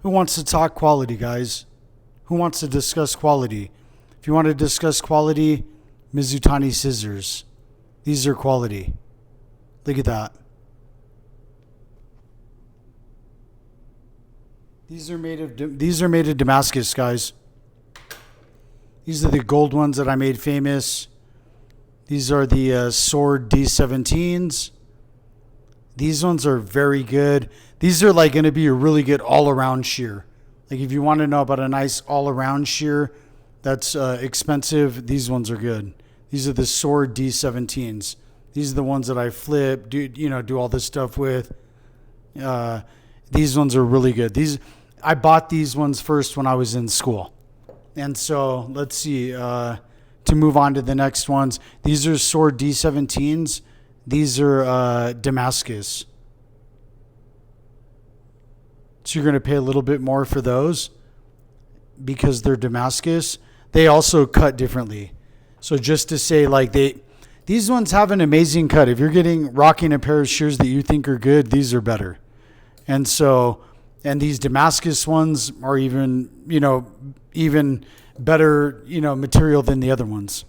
Who wants to talk quality, guys? Who wants to discuss quality? If you want to discuss quality, Mizutani scissors. These are quality. Look at that. These are made of Damascus, guys. These are the gold ones that I made famous. These are the sword D17s. These ones are very good. These are like going to be a really good all-around shear. Like if you want to know about a nice all-around shear that's expensive, these ones are good. These are the sword D17s. These are the ones that I flip, do all this stuff with. These ones are really good. I bought these ones first when I was in school. And so let's see, to move on to the next ones. These are sword D17s. These are Damascus. So you're going to pay a little bit more for those because they're Damascus. They also cut differently. So just to say, like these ones have an amazing cut. If you're rocking a pair of shears that you think are good, these are better. And these Damascus ones are even better, material than the other ones.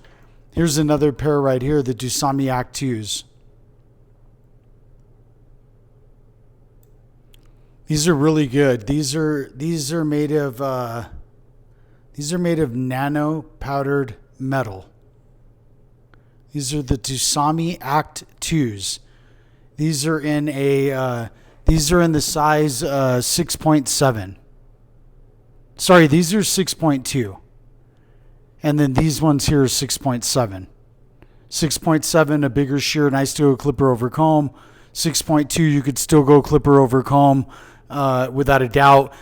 Here's another pair right here, the Dusami Act 2s. These are really good. These are made of nano powdered metal. These are the Dusami Act 2s. These are in the size 6.7. Sorry, these are 6.2. And then these ones here are 6.7. 6.7, a bigger shear, nice to go clipper over comb. 6.2, you could still go clipper over comb without a doubt.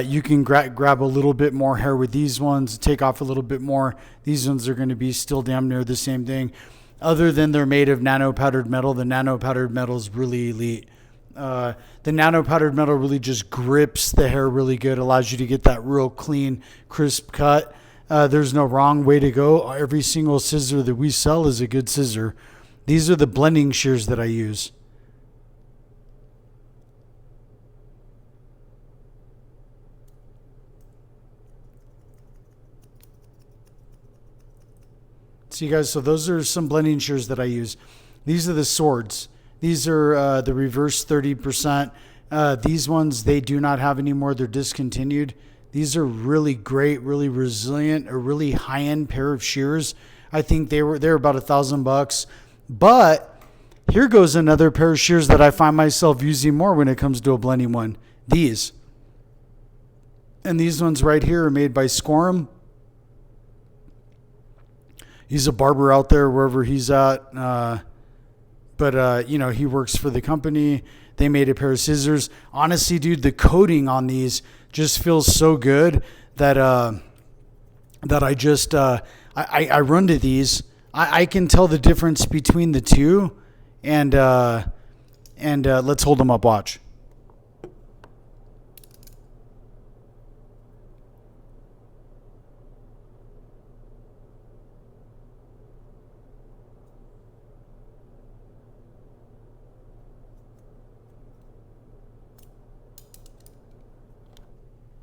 You can grab a little bit more hair with these ones, take off a little bit more. These ones are going to be still damn near the same thing. Other than they're made of nano powdered metal, the nano powdered metal is really elite. The nano powdered metal really just grips the hair really good, allows you to get that real clean, crisp cut. There's no wrong way to go. Every single scissor that we sell is a good scissor. These are the blending shears that I use. See, guys, so those are some blending shears that I use. These are the swords. These are the reverse 30%. These ones, they do not have anymore. They're discontinued. These are really great, really resilient, a really high-end pair of shears. I think they're about $1,000. But here goes another pair of shears that I find myself using more when it comes to a blending one. These. And these ones right here are made by Scorum. He's a barber out there wherever he's at. But he works for the company. They made a pair of scissors. Honestly, dude, the coating on these just feels so good that I run to these. I can tell the difference between the two, and let's hold them up. Watch.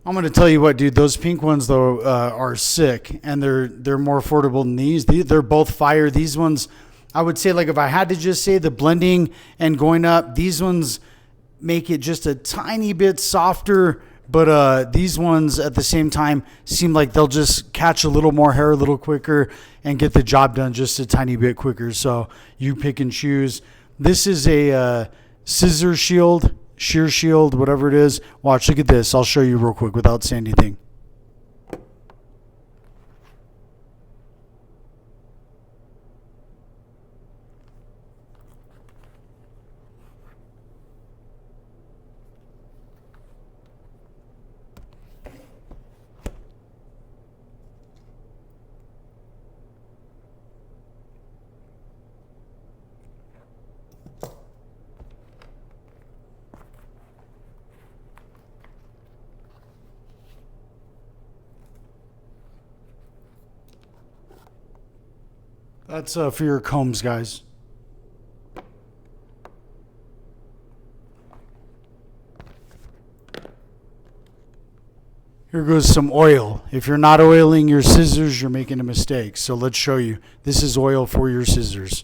I'm going to tell you what, dude, those pink ones, though, are sick, and they're more affordable than these. They're both fire. These ones, I would say, like, if I had to just say the blending and going up, these ones make it just a tiny bit softer, but these ones at the same time seem like they'll just catch a little more hair a little quicker and get the job done just a tiny bit quicker. So you pick and choose. This is a scissor shield. Shear shield, whatever it is. Watch, look at this. I'll show you real quick without saying anything. That's for your combs, guys. Here goes some oil. If you're not oiling your scissors, you're making a mistake. So let's show you. This is oil for your scissors.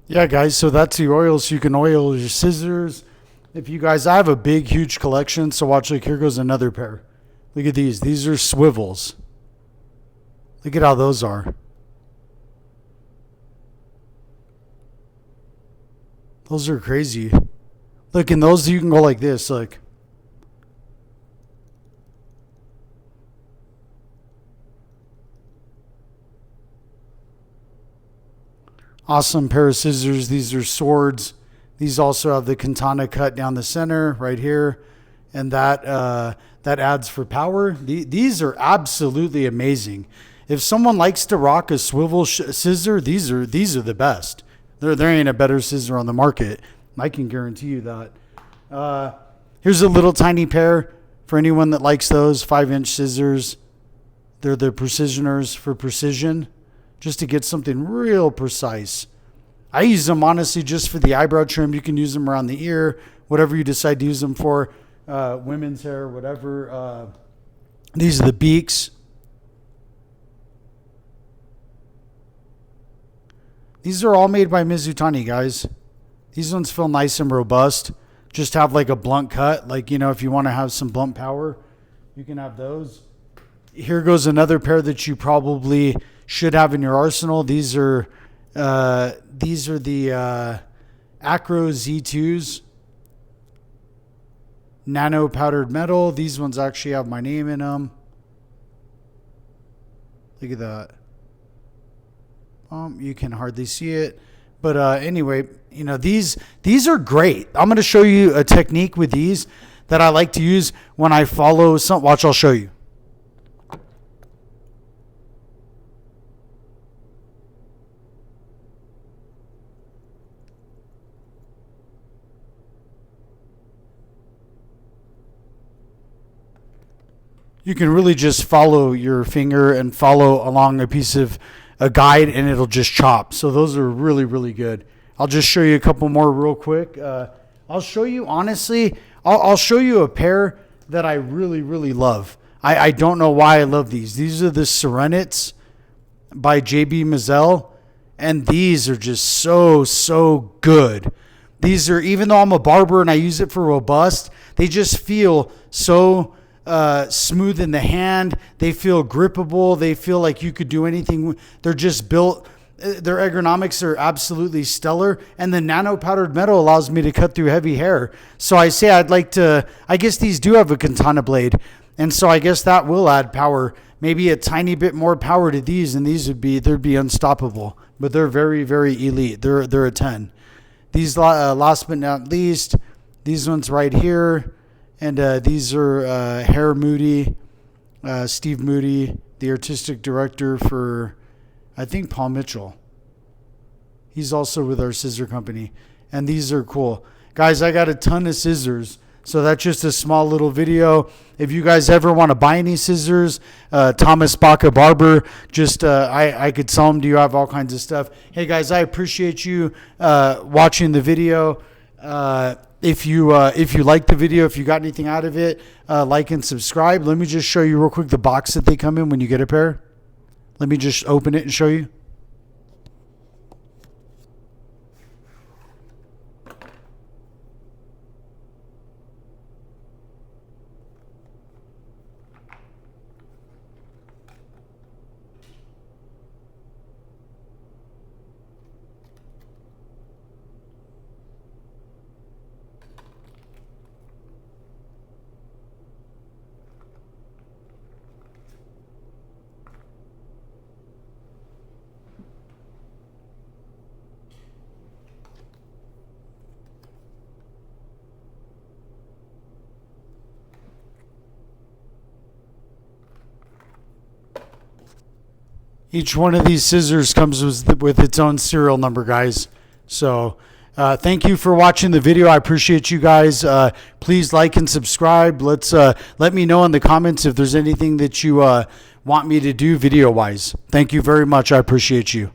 Yeah, guys, so that's the oil. So you can oil your scissors. If you guys, I have a big, huge collection. So watch, like, here goes another pair. Look at these. These are swivels. Look at how those are. Those are crazy. Look, in those, you can go like this. Look. Awesome pair of scissors. These are swords. These also have the katana cut down the center right here, and that adds for power. These are absolutely amazing. If someone likes to rock a swivel scissor, these are the best. There ain't a better scissor on the market. I can guarantee you that. Here's a little tiny pair for anyone that likes those 5-inch scissors. They're the precisioners for precision, just to get something real precise. I use them honestly just for the eyebrow trim. You can use them around the ear, whatever you decide to use them for, women's hair, whatever. These are the beaks. These are all made by Mizutani, guys. These ones feel nice and robust. Just have like a blunt cut. Like, if you want to have some blunt power, you can have those. Here goes another pair that you probably should have in your arsenal. These are the Acro Z2s. Nano powdered metal. These ones actually have my name in them. Look at that. You can hardly see it. But anyway, these are great. I'm going to show you a technique with these that I like to use when I follow some. Watch, I'll show you. You can really just follow your finger and follow along a piece of a guide, and it'll just chop. So those are really, really good. I'll just show you a couple more real quick. I'll show you, honestly, I'll show you a pair that I really, really love. I don't know why I love these. These are the Serenits by JB Mazel, and these are just so good. These are, even though I'm a barber and I use it for robust, they just feel so smooth in the hand. They feel grippable. They feel like you could do anything. They're just built. Their ergonomics are absolutely stellar, and the nano powdered metal allows me to cut through heavy hair. So I say I guess these do have a katana blade, and so I guess that will add power, maybe a tiny bit more power to these, and they'd be unstoppable. But they're very, very elite. They're a 10. These last but not least, these ones right here. And these are Hair Moody, Steve Moody, the artistic director for, I think, Paul Mitchell. He's also with our scissor company. And these are cool. Guys, I got a ton of scissors. So that's just a small little video. If you guys ever want to buy any scissors, Thomas Baca Barber, just I could sell them to you. I have all kinds of stuff. Hey, guys, I appreciate you watching the video. If you like the video, if you got anything out of it, like and subscribe. Let me just show you real quick the box that they come in when you get a pair. Let me just open it and show you. Each one of these scissors comes with its own serial number, guys. So thank you for watching the video. I appreciate you guys. Please like and subscribe. Let me know in the comments if there's anything that you want me to do video-wise. Thank you very much. I appreciate you.